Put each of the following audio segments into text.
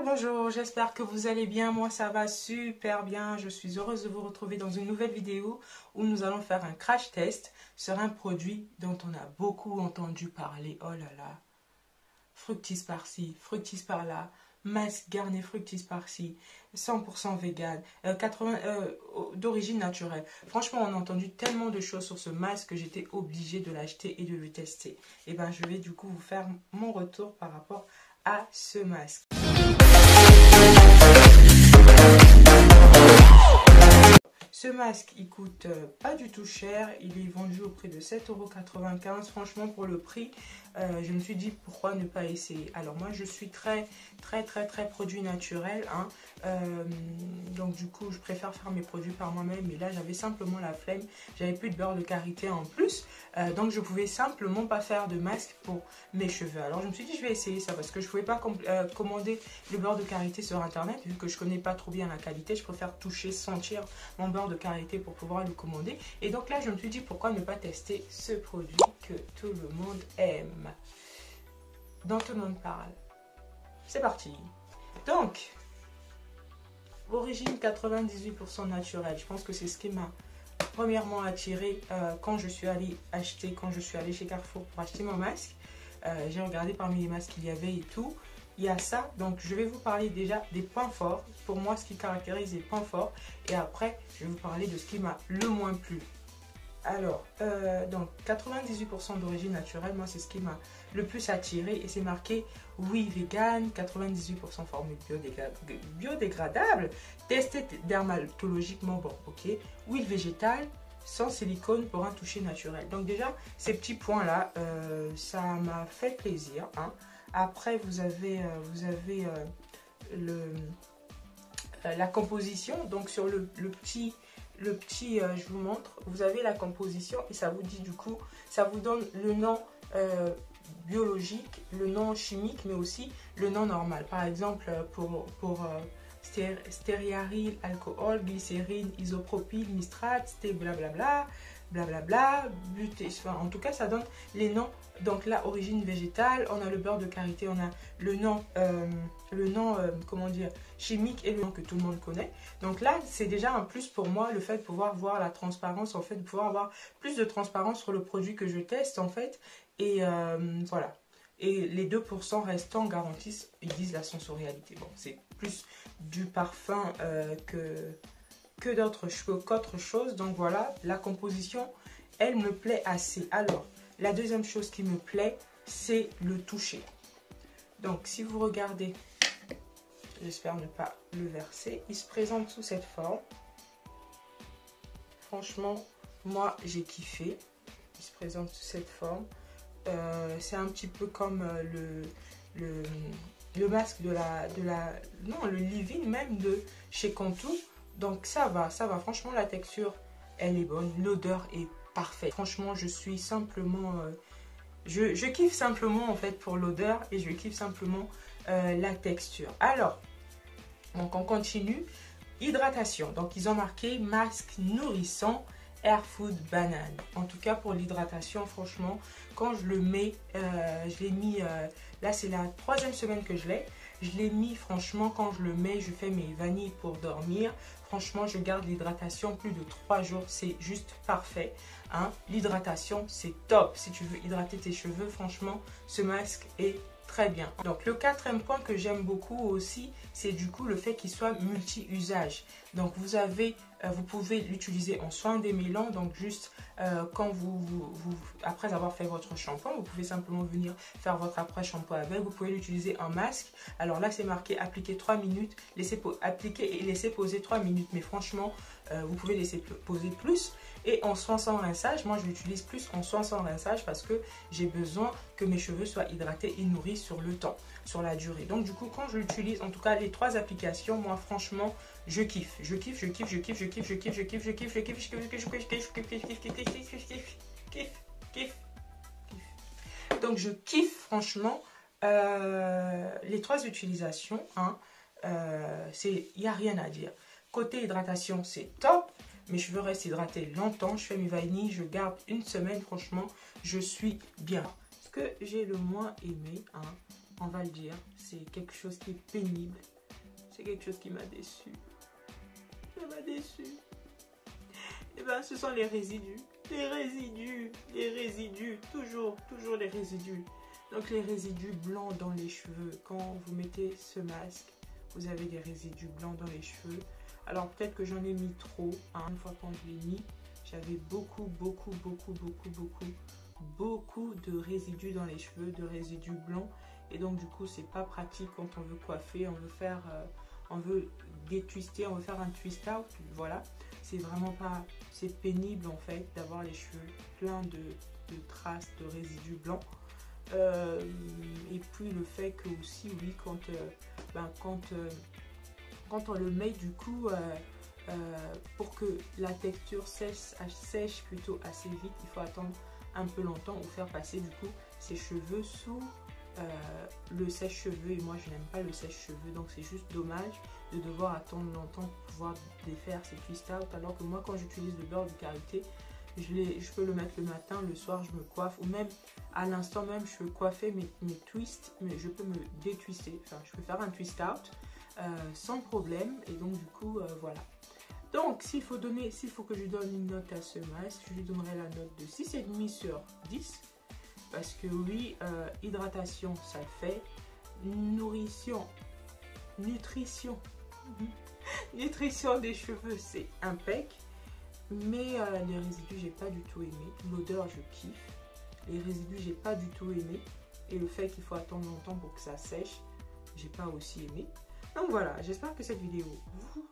Bonjour, j'espère que vous allez bien. Moi, ça va super bien. Je suis heureuse de vous retrouver dans une nouvelle vidéo où nous allons faire un crash test sur un produit dont on a beaucoup entendu parler. Oh là là, Fructis par-ci, Fructis par-là, masque Garnier Fructis par-ci, 100% vegan, 80 d'origine naturelle. Franchement, on a entendu tellement de choses sur ce masque que j'étais obligée de l'acheter et de le tester. Et bien, je vais du coup vous faire mon retour par rapport à ce masque. Ce masque, il coûte pas du tout cher, il est vendu au prix de 7,95 €. Franchement, pour le prix, je me suis dit pourquoi ne pas essayer. Alors moi, je suis très produit naturel, hein. Donc du coup, je préfère faire mes produits par moi-même. Mais là, j'avais simplement la flemme, j'avais plus de beurre de karité en plus, donc je pouvais simplement pas faire de masque pour mes cheveux. Alors je me suis dit, je vais essayer ça parce que je pouvais pas commander le beurre de karité sur internet vu que je connais pas trop bien la qualité. Je préfère toucher, sentir mon beurre de karité pour pouvoir le commander. Et donc là, je me suis dit pourquoi ne pas tester ce produit que tout le monde aime, dont tout le monde parle. C'est parti. Donc, origine 98% naturelle. Je pense que c'est ce qui m'a premièrement attiré quand je suis allée chez Carrefour pour acheter mon masque. J'ai regardé parmi les masques qu'il y avait et tout. Il y a ça, donc je vais vous parler déjà des points forts. Pour moi, ce qui caractérise les points forts. Et après, je vais vous parler de ce qui m'a le moins plu. Alors, donc 98% d'origine naturelle, moi c'est ce qui m'a le plus attiré. Et c'est marqué, oui, vegan, 98% formule biodégradable, testé dermatologiquement, bon, ok. Huile végétale, sans silicone pour un toucher naturel. Donc déjà, ces petits points-là, ça m'a fait plaisir, hein. Après, vous avez la composition. Donc sur le petit, je vous montre, vous avez la composition et ça vous dit du coup, ça vous donne le nom biologique, le nom chimique, mais aussi le nom normal. Par exemple, pour stéaryl, alcool, glycérine, isopropyl, nitrate, blablabla, blablabla, en tout cas ça donne les noms. Donc là, origine végétale, on a le beurre de karité, on a le nom comment dire, chimique et le nom que tout le monde connaît. Donc là, c'est déjà un plus pour moi, le fait de pouvoir voir la transparence, en fait, de pouvoir avoir plus de transparence sur le produit que je teste, en fait. Et voilà. Et les 2% restants garantissent, ils disent la sensorialité. Bon, c'est plus du parfum qu'autre chose. Donc voilà, la composition, elle me plaît assez. Alors, la deuxième chose qui me plaît, c'est le toucher. Donc, si vous regardez, j'espère ne pas le verser, il se présente sous cette forme. Franchement, moi, j'ai kiffé. Il se présente sous cette forme. C'est un petit peu comme le masque non, le leave-in même de chez Contour. Donc ça va. Franchement, la texture, elle est bonne. L'odeur est parfaite. Franchement, je suis simplement... je kiffe simplement en fait pour l'odeur et je kiffe simplement la texture. Alors, donc on continue. Hydratation. Donc ils ont marqué masque nourrissant Air Food Banane. En tout cas pour l'hydratation, franchement, quand je le mets, je l'ai mis, là c'est la 3e semaine que je l'ai. Je l'ai mis, franchement, quand je le mets, je fais mes vanilles pour dormir. Franchement, je garde l'hydratation plus de 3 jours. C'est juste parfait, hein. L'hydratation, c'est top. Si tu veux hydrater tes cheveux, franchement, ce masque est très bien. Donc le 4e point que j'aime beaucoup aussi, c'est du coup le fait qu'il soit multi-usage. Donc vous pouvez l'utiliser en soin démêlant. Donc juste quand après avoir fait votre shampoing, vous pouvez simplement venir faire votre après-shampoing avec. Vous pouvez l'utiliser en masque. Alors là c'est marqué appliquer 3 minutes, appliquer et laisser poser 3 minutes. Mais franchement, vous pouvez laisser poser plus. Et en soin sans rinçage, moi je l'utilise plus en soin sans rinçage parce que j'ai besoin que mes cheveux soient hydratés et nourris sur le temps, sur la durée. Donc du coup, quand je l'utilise, en tout cas les 3 applications, moi franchement, je kiffe. Donc je kiffe franchement les 3 utilisations, hein. Il n'y a rien à dire. Côté hydratation, c'est top. Mes cheveux restent hydratés longtemps. Je fais mes vanilles, je garde une semaine. Franchement, je suis bien. Ce que j'ai le moins aimé, hein, on va le dire. C'est quelque chose qui est pénible. C'est quelque chose qui m'a déçu. Ça m'a déçu. Et ben, ce sont les résidus. Les résidus. Toujours les résidus. Donc, les résidus blancs dans les cheveux. Quand vous mettez ce masque, vous avez des résidus blancs dans les cheveux. Alors, peut-être que j'en ai mis trop. Hein. Une fois qu'on je l'ai mis, j'avais beaucoup de résidus dans les cheveux, de résidus blancs. Et donc, du coup, c'est pas pratique quand on veut coiffer, on veut faire... on veut détwister, on veut faire un twist out, voilà. C'est vraiment pas, c'est pénible en fait d'avoir les cheveux pleins de traces, de résidus blancs. Et puis le fait que aussi, oui, quand on le met du coup, pour que la texture sèche plutôt assez vite, il faut attendre un peu longtemps ou faire passer du coup ses cheveux sous le sèche-cheveux. Et moi je n'aime pas le sèche-cheveux, donc c'est juste dommage de devoir attendre longtemps pour pouvoir défaire ces twist out, alors que moi quand j'utilise le beurre de karité, je peux le mettre le matin, le soir je me coiffe, ou même à l'instant même je peux coiffer mes twists, mais je peux me détwister, enfin je peux faire un twist out sans problème. Et donc du coup voilà. Donc s'il faut que je donne une note à ce masque, je lui donnerai la note de 6,5 sur 10. Parce que oui, hydratation, ça le fait. Nutrition des cheveux, c'est impec. Mais les résidus, j'ai pas du tout aimé. L'odeur, je kiffe. Les résidus, j'ai pas du tout aimé. Et le fait qu'il faut attendre longtemps pour que ça sèche, j'ai pas aussi aimé. Donc voilà, j'espère que cette vidéo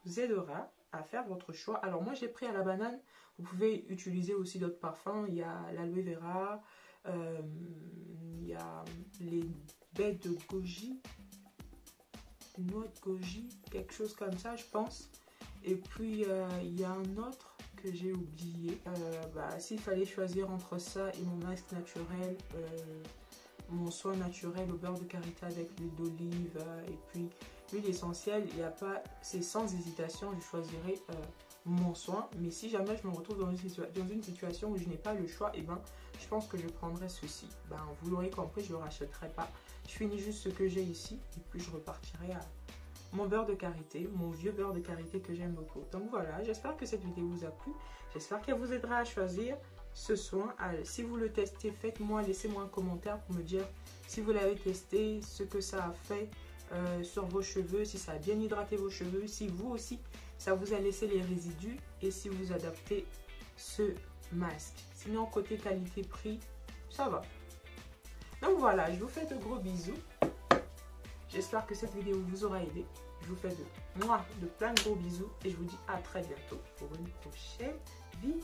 vous aidera à faire votre choix. Alors moi, j'ai pris à la banane. Vous pouvez utiliser aussi d'autres parfums. Il y a l'aloe vera. Il y a les baies de goji, noix de goji, quelque chose comme ça je pense. Et puis il y a un autre que j'ai oublié. S'il fallait choisir entre ça et mon masque naturel, mon soin naturel au beurre de karité avec l'huile d'olive et puis l'huile essentielle, il n'y a pas, c'est sans hésitation, je choisirais mon soin. Mais si jamais je me retrouve dans une situation où je n'ai pas le choix, et ben je pense que je prendrai ceci. Vous l'aurez compris, je ne le rachèterai pas. Je finis juste ce que j'ai ici et puis je repartirai à mon beurre de karité, mon vieux beurre de karité que j'aime beaucoup. Donc voilà, j'espère que cette vidéo vous a plu. J'espère qu'elle vous aidera à choisir ce soin. Si vous le testez, faites-moi, laissez-moi un commentaire pour me dire si vous l'avez testé, ce que ça a fait sur vos cheveux, si ça a bien hydraté vos cheveux, si vous aussi ça vous a laissé les résidus et si vous adaptez ce masque. Sinon côté qualité-prix, ça va. Donc voilà, je vous fais de gros bisous. J'espère que cette vidéo vous aura aidé. Je vous fais de plein de gros bisous et je vous dis à très bientôt pour une prochaine vidéo.